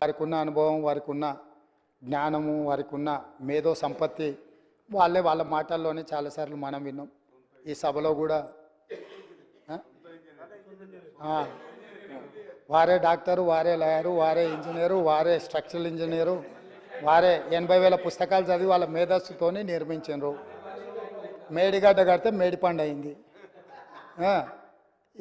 వారికి ఉన్న అనుభవం, వారికి ఉన్న జ్ఞానము, వారికి ఉన్న మేధో సంపత్తి వాళ్ళ మాటల్లోనే చాలాసార్లు మనం విన్నాం. ఈ సభలో కూడా వారే డాక్టరు, వారే లాయరు, వారే ఇంజనీరు, వారే స్ట్రక్చరల్ ఇంజనీరు, వారే 80,000 పుస్తకాలు చదివి వాళ్ళ మేధస్సుతోని నిర్మించారు. మేడిగడ్డ కడితే మేడిపండు అయింది.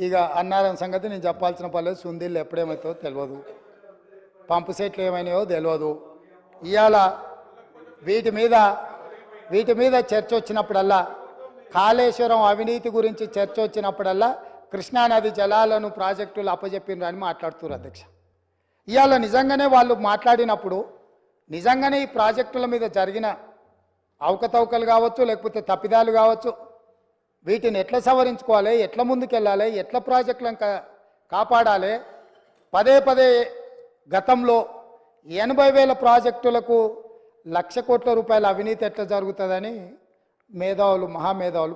ఇక అన్నారం సంగతి నేను చెప్పాల్సిన పర్లేదు. సుందీళ్ళు ఎప్పుడేమవుతుందో తెలియదు, పంపు సెట్లు ఏమైనాయో తెలియదు. ఇవాళ వీటి మీద చర్చ వచ్చినప్పుడల్లా, కాళేశ్వరం అవినీతి గురించి చర్చ వచ్చినప్పుడల్లా కృష్ణానది జలాలను ప్రాజెక్టులు అప్పజెప్పినరు అని మాట్లాడుతున్నారు అధ్యక్ష. ఇవాళ నిజంగానే వాళ్ళు మాట్లాడినప్పుడు నిజంగానే ఈ ప్రాజెక్టుల మీద జరిగిన అవకతవకలు కావచ్చు, లేకపోతే తప్పిదాలు కావచ్చు, వీటిని ఎట్లా సవరించుకోవాలి, ఎట్లా ముందుకెళ్ళాలి, ఎట్లా ప్రాజెక్టులను కాపాడాలి, పదే గతంలో 80,000 ప్రాజెక్టులకు 1,00,000 కోట్ల రూపాయల అవినీతి ఎట్లా జరుగుతుందని మహామేధావులు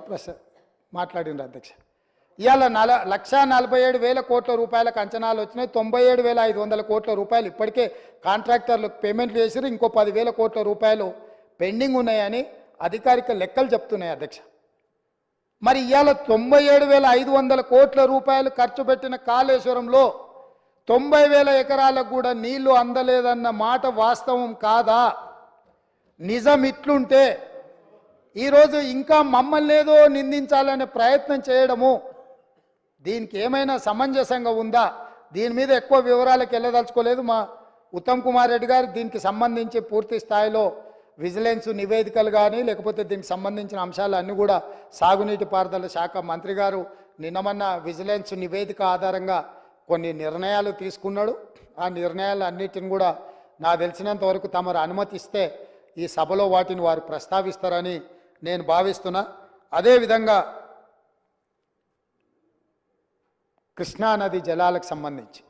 మాట్లాడినారు అధ్యక్ష. ఇవాళ 1,47,000 కోట్ల రూపాయలకు అంచనాలు వచ్చినాయి. 97,500 కోట్ల రూపాయలు ఇప్పటికే కాంట్రాక్టర్లకు పేమెంట్లు చేసారు. ఇంకో 10,000 కోట్ల రూపాయలు పెండింగ్ ఉన్నాయని అధికారిక లెక్కలు చెప్తున్నాయి అధ్యక్ష. మరి ఇవాళ 97,500 కోట్ల రూపాయలు ఖర్చు పెట్టిన కాళేశ్వరంలో 90,000 ఎకరాలకు కూడా నీళ్లు అందలేదన్న మాట వాస్తవం కాదా? నిజం ఇట్లుంటే ఈరోజు ఇంకా మమ్మల్ని ఏదో నిందించాలనే ప్రయత్నం చేయడము దీనికి ఏమైనా సమంజసంగా ఉందా? దీని మీద ఎక్కువ వివరాలకు వెళ్ళదలుచుకోలేదు. మా ఉత్తమ్ కుమార్ రెడ్డి గారు దీనికి సంబంధించి పూర్తి స్థాయిలో విజిలెన్స్ నివేదికలు కానీ, లేకపోతే దీనికి సంబంధించిన అంశాలు అన్నీ కూడా సాగునీటి పారుదల శాఖ మంత్రి గారు నిన్నమన్న విజిలెన్స్ నివేదిక ఆధారంగా కొన్ని నిర్ణయాలు తీసుకున్నాడు. ఆ నిర్ణయాలు అన్నిటిని కూడా నాకు తెలిసినంత వరకు తమరు అనుమతిస్తే ఈ సభలో వాటిని వారు ప్రస్తావిస్తారని నేను భావిస్తున్నా. అదేవిధంగా కృష్ణానది జలాలకు సంబంధించి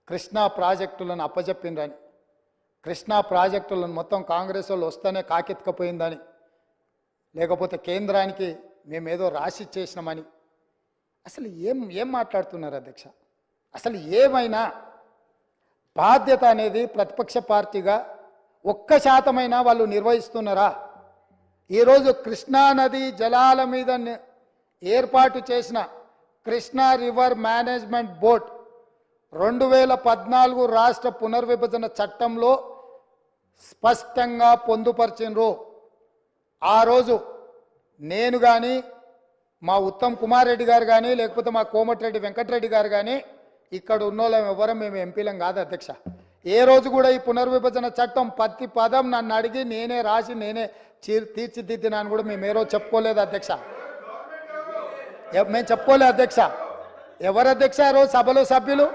కృష్ణా ప్రాజెక్టులను అప్పజెప్పిందని, కృష్ణా ప్రాజెక్టులను మొత్తం కాంగ్రెస్ వాళ్ళు వస్తేనే కాకెత్తుకపోయిందని, లేకపోతే కేంద్రానికి మేమేదో రాసి చేసినామని అసలు ఏం మాట్లాడుతున్నారు అధ్యక్ష? అసలు ఏమైనా బాధ్యత అనేది ప్రతిపక్ష పార్టీగా 1% వాళ్ళు నిర్వహిస్తున్నారా? ఈరోజు కృష్ణానది జలాల మీద ఏర్పాటు చేసిన కృష్ణా రివర్ మేనేజ్మెంట్ బోర్డ్ 2014 రాష్ట్ర పునర్విభజన చట్టంలో స్పష్టంగా పొందుపరిచినరు. ఆ రోజు నేను కానీ, మా ఉత్తమ్ కుమార్ రెడ్డి గారు కానీ, లేకపోతే మా కోమటిరెడ్డి వెంకటరెడ్డి గారు కానీ, ఇక్కడ ఉన్నోళ్ళం ఎవరం మేము ఎంపీలం కాదు అధ్యక్ష. ఏ రోజు కూడా ఈ పునర్విభజన చట్టం ప్రతి పదం నన్ను అడిగి నేనే రాసి నేనే తీర్చిదిద్దినాను కూడా మేము ఏ రోజు చెప్పుకోలేదు అధ్యక్ష. మేము చెప్పుకోలేదు అధ్యక్ష. ఎవరు అధ్యక్ష ఆ రోజు సభలో సభ్యులు?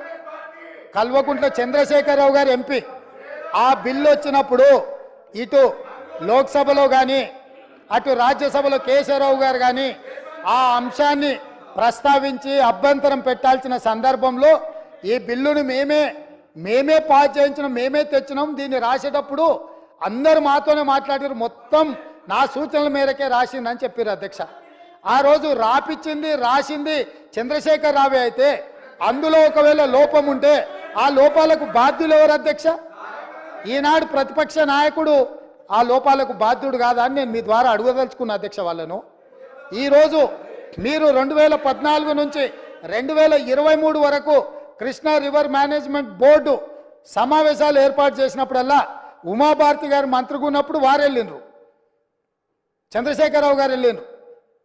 కల్వకుంట్ల చంద్రశేఖరరావు గారు ఎంపీ. ఆ బిల్లు వచ్చినప్పుడు ఇటు లోక్సభలో కానీ అటు రాజ్యసభలో కేశవరావు గారు కానీ ఆ అంశాన్ని ప్రస్తావించి అభ్యంతరం పెట్టాల్సిన సందర్భంలో ఈ బిల్లును మేమే పాస్ చేయించినాం, మేమే తెచ్చినాం. దీన్ని రాసేటప్పుడు అందరు మాతోనే మాట్లాడారు, మొత్తం నా సూచనల మేరకే రాసిందని చెప్పారు అధ్యక్ష. ఆ రోజు రాసింది చంద్రశేఖర్ రావే అయితే అందులో ఒకవేళ లోపం ఉంటే ఆ లోపాలకు బాధ్యులు ఎవరు అధ్యక్ష? ఈనాడు ప్రతిపక్ష నాయకుడు ఆ లోపాలకు బాధ్యుడు కాదా అని నేను మీ ద్వారా అడగదలుచుకున్న అధ్యక్ష వాళ్ళను. ఈరోజు మీరు 2014 నుంచి 2023 వరకు కృష్ణా రివర్ మేనేజ్మెంట్ బోర్డు సమావేశాలు ఏర్పాటు చేసినప్పుడల్లా ఉమాభారతి గారు మంత్రిగా ఉన్నప్పుడు వారు వెళ్ళిండ్రు, చంద్రశేఖరరావు గారు వెళ్ళిండ్రు.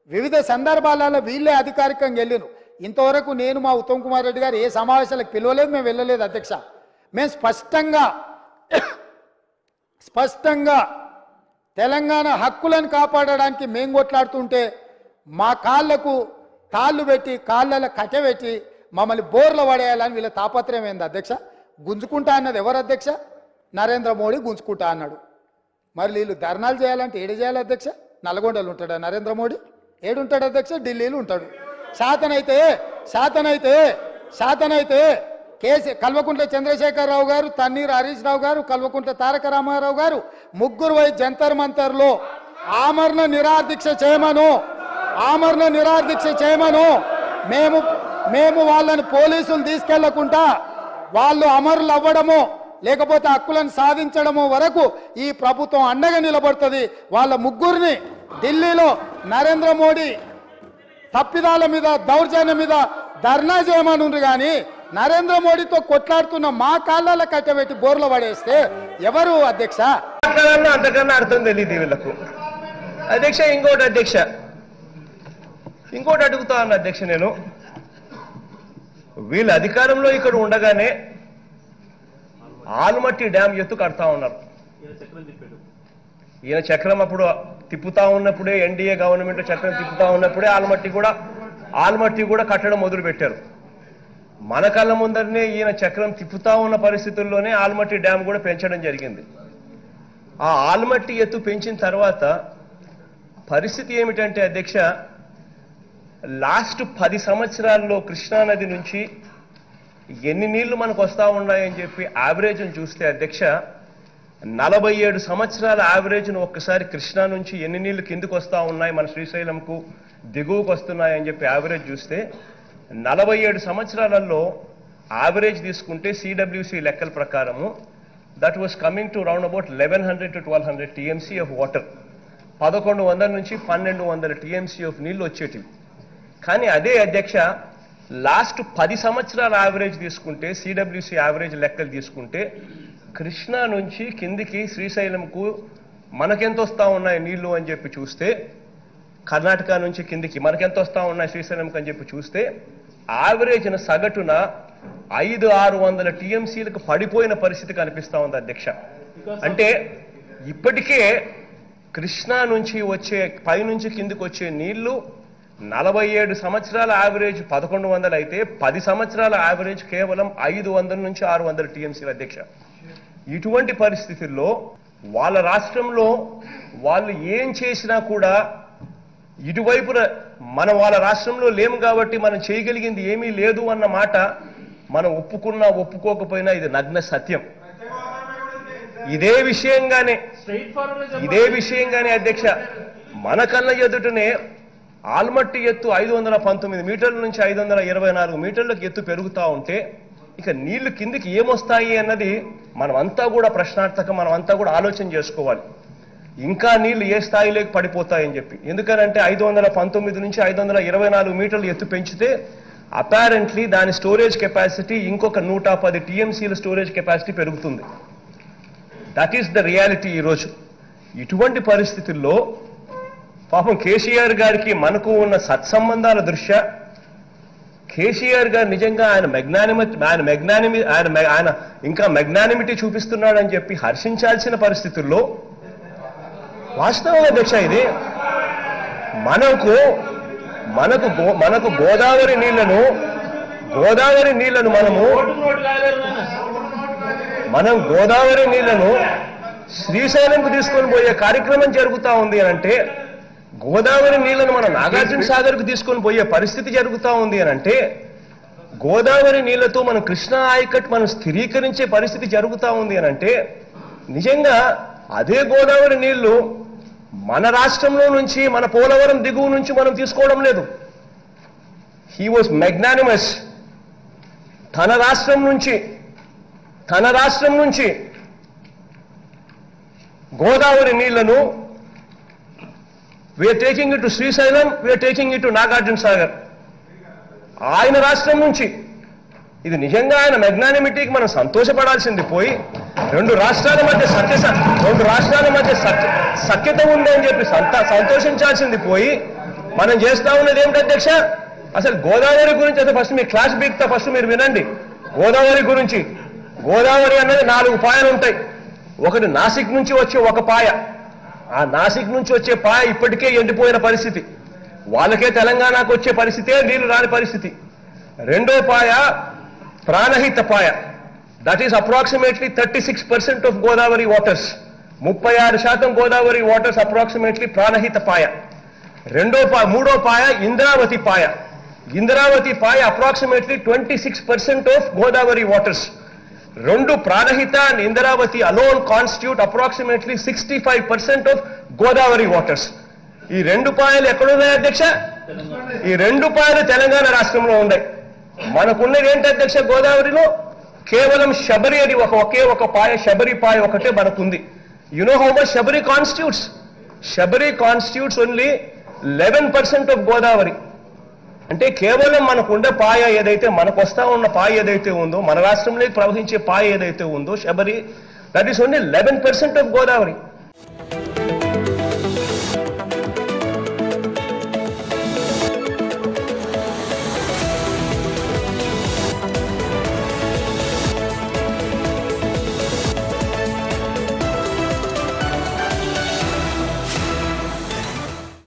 వివిధ సందర్భాలలో వీళ్ళే అధికారికంగా వెళ్ళిండ్రు. ఇంతవరకు నేను మా ఉత్తమ్ కుమార్ రెడ్డి గారు ఏ సమావేశాలకు పిలవలేదు, మేము వెళ్ళలేదు అధ్యక్ష. మేము స్పష్టంగా తెలంగాణ హక్కులను కాపాడడానికి మేము కొట్లాడుతుంటే మా కాళ్ళకు తాళ్ళు పెట్టి కాళ్ళలో కట్టెబెట్టి మమ్మల్ని బోర్లు పడేయాలని వీళ్ళ తాపత్రయం ఏంది అధ్యక్ష? గుంజుకుంటా అన్నది ఎవరు అధ్యక్ష? నరేంద్ర మోడీ గుంజుకుంటా అన్నాడు. మరి వీళ్ళు ధర్నాలు చేయాలంటే ఏడు చేయాలి అధ్యక్ష? నల్గొండలు ఉంటాడా నరేంద్ర మోడీ? ఏడుంటాడు అధ్యక్ష? ఢిల్లీలో ఉంటాడు. శాతనైతే కల్వకుంట్ల చంద్రశేఖరరావు గారు, తన్నీరు హరీష్ రావు గారు, కల్వకుంట్ల తారక రామారావు గారు ముగ్గురు పోయి జంతర్ మంతర్లో ఆమరణ నిరాదీక్ష చేయమను. మేము వాళ్ళని పోలీసులు తీసుకెళ్లకుండా వాళ్ళు అమరులు అవ్వడమో లేకపోతే హక్కులను సాధించడమో వరకు ఈ ప్రభుత్వం అండగా నిలబడుతుంది. వాళ్ళ ముగ్గురిని ఢిల్లీలో నరేంద్ర మోడీ తప్పిదాల మీద దౌర్జన్యం మీద ధర్నా చేయమని ఉంది. కానీ నరేంద్ర మోడీతో కొట్లాడుతున్న మా కాళ్ళ కట్టబెట్టి బోర్లు పడేస్తే ఎవరు అధ్యక్ష? అంతకన్నా అర్థం తెలియదు వీళ్ళకు. అధ్యక్ష ఇంకోటి అడుగుతా ఉన్నా అధ్యక్ష, నేను వీళ్ళ అధికారంలో ఇక్కడ ఉండగానే ఆల్మట్టి డ్యామ్ ఎత్తు కడతా ఉన్నారు. ఈయన చక్రం అప్పుడు తిప్పుతా ఉన్నప్పుడే, ఎన్డీఏ గవర్నమెంట్ చక్రం తిప్పుతా ఉన్నప్పుడే ఆల్మట్టి కూడా కట్టడం మొదలు పెట్టారు. మన కళ్ళ ముందరనే ఈయన చక్రం తిప్పుతా ఉన్న పరిస్థితుల్లోనే ఆల్మట్టి డ్యామ్ కూడా పెంచడం జరిగింది. ఆ ఆల్మట్టి ఎత్తు పెంచిన తర్వాత పరిస్థితి ఏమిటంటే అధ్యక్ష, లాస్ట్ 10 సంవత్సరాల్లో కృష్ణానది నుంచి ఎన్ని నీళ్లు మనకు వస్తూ ఉన్నాయని చెప్పి యావరేజ్ను చూస్తే అధ్యక్ష, 47 సంవత్సరాల యావరేజ్ను ఒక్కసారి కృష్ణా నుంచి ఎన్ని నీళ్లు కిందకు వస్తూ ఉన్నాయి, మన శ్రీశైలంకు దిగువకు వస్తున్నాయని చెప్పి యావరేజ్ చూస్తే 47 సంవత్సరాలలో యావరేజ్ తీసుకుంటే సిడబ్ల్యూసి లెక్కల ప్రకారము that was coming to round about 1100 to 1200 TMC of water. 1100 నుంచి 1200 టీఎంసీ ఆఫ్ నీళ్లు వచ్చేటివి. కానీ అదే అధ్యక్ష లాస్ట్ 10 సంవత్సరాల యావరేజ్ తీసుకుంటే, సిడబ్ల్యూసి యావరేజ్ లెక్కలు తీసుకుంటే కృష్ణా నుంచి కిందికి శ్రీశైలంకు మనకెంత వస్తూ ఉన్నాయి నీళ్లు అని చెప్పి చూస్తే, కర్ణాటక నుంచి కిందికి మనకెంత వస్తూ ఉన్నాయి శ్రీశైలంకి అని చెప్పి చూస్తే యావరేజ్న సగటున 500-600 టీఎంసీలకు పడిపోయిన పరిస్థితి కనిపిస్తూ ఉంది అధ్యక్ష. అంటే ఇప్పటికే కృష్ణా నుంచి వచ్చే పైనుంచి కిందికి వచ్చే నీళ్లు 47 సంవత్సరాల యావరేజ్ 1100 అయితే 10 సంవత్సరాల యావరేజ్ కేవలం 500 నుంచి 600 టీఎంసీల అధ్యక్ష. ఇటువంటి పరిస్థితుల్లో వాళ్ళ రాష్ట్రంలో వాళ్ళు ఏం చేసినా కూడా ఇటువైపున మనం వాళ్ళ రాష్ట్రంలో లేము కాబట్టి మనం చేయగలిగింది ఏమీ లేదు అన్న మాట మనం ఒప్పుకున్నా ఒప్పుకోకపోయినా ఇది నగ్న సత్యం. ఇదే విషయంగానే అధ్యక్ష మన కళ్ళ ఎదుటనే ఆల్మట్టి ఎత్తు 519 మీటర్ల నుంచి 524 మీటర్లకు ఎత్తు పెరుగుతూ ఉంటే ఇక నీళ్లు కిందికి ఏమొస్తాయి అన్నది మనమంతా కూడా ప్రశ్నార్థకం, మనమంతా కూడా ఆలోచన చేసుకోవాలి. ఇంకా నీళ్లు ఏ స్థాయిలోకి పడిపోతాయని చెప్పి. ఎందుకనంటే 519 నుంచి 524 మీటర్లు ఎత్తు పెంచితే అపారెంట్లీ దాని స్టోరేజ్ కెపాసిటీ ఇంకొక 110 టీఎంసీల స్టోరేజ్ కెపాసిటీ పెరుగుతుంది. దట్ ఈస్ ద రియాలిటీ ఈరోజు. ఇటువంటి పరిస్థితుల్లో పాపం కేసీఆర్ గారికి మనకు ఉన్న సత్సంబంధాల దృష్ట్యా కేసీఆర్ గారు నిజంగా ఆయన ఇంకా మెగ్నానిమిటీ చూపిస్తున్నాడని చెప్పి హర్షించాల్సిన పరిస్థితుల్లో వాస్తవం అధ్యక్ష ఇది మనకు గోదావరి నీళ్లను మనం గోదావరి నీళ్లను శ్రీశైలంకు తీసుకొని పోయే కార్యక్రమం జరుగుతూ ఉంది అని అంటే, గోదావరి నీళ్లను మనం నాగార్జున సాగర్కు తీసుకొని పోయే పరిస్థితి జరుగుతూ ఉంది అని అంటే, గోదావరి నీళ్లతో మనం కృష్ణా ఆయకట్ మనం స్థిరీకరించే పరిస్థితి జరుగుతూ ఉంది అని అంటే, నిజంగా అదే గోదావరి నీళ్లు మన రాష్ట్రంలో నుంచి మన పోలవరం దిగువ నుంచి మనం తీసుకోవడం లేదు. He was magnanimous. తన రాష్ట్రం నుంచి గోదావరి నీళ్లను we are taking it to Srisailam, we are taking it to Nagarjuna Sagar. ఆయన రాష్ట్రం నుంచి ఇది నిజంగా ఆయన మెగ్నానిమిటీకి మనం సంతోషపడాల్సింది పోయి రెండు రాష్ట్రాల మధ్య సఖ్యత ఉంది అని చెప్పి సంతోషించాల్సింది పోయి మనం చేస్తా ఉన్నది ఏమిటి అధ్యక్ష? అసలు గోదావరి గురించి అయితే ఫస్ట్ మీ క్లాస్ బీక్తా ఫస్ట్ మీరు వినండి. గోదావరి అన్నది 4 పాయలు ఉంటాయి. ఒకటి నాసిక్ నుంచి వచ్చే ఒక పాయ, ఆ నాసిక్ నుంచి వచ్చే పాయ ఇప్పటికే ఎండిపోయిన పరిస్థితి, వాళ్ళకే తెలంగాణకు వచ్చే పరిస్థితే నీళ్లు రాని పరిస్థితి. రెండో పాయ ప్రాణహిత పాయ, that is approximately 36% of Godavari waters. 36% Godavari waters approximately Pranhita పాయ. మూడో పాయ ఇంద్రావతి పాయ అప్రాక్సిమేట్లీ 26% ఆఫ్ గోదావరి వాటర్స్. రెండు Pranhita and Indravati alone constitute approximately 65% of Godavari waters. ఈ 2 పాయలు ఎక్కడున్నాయి అధ్యక్ష? ఈ 2 పాయలు తెలంగాణ రాష్ట్రంలో ఉన్నాయి. మనకున్నది ఏంటి అధ్యక్ష? గోదావరిలో కేవలం శబరి అది ఒకే ఒక పాయ, శబరి పాయ ఒకటే మనకుంది. You know how much Sabari constitutes? Sabari constitutes only 11% of Godavari. అంటే కేవలం మనకుండే పాయ ఏదైతే, మనకు వస్తా ఉన్న పాయ ఏదైతే ఉందో, మన రాష్ట్రంలో ప్రవహించే పాయ ఏదైతే ఉందో Sabari, that is only 11% of Godavari.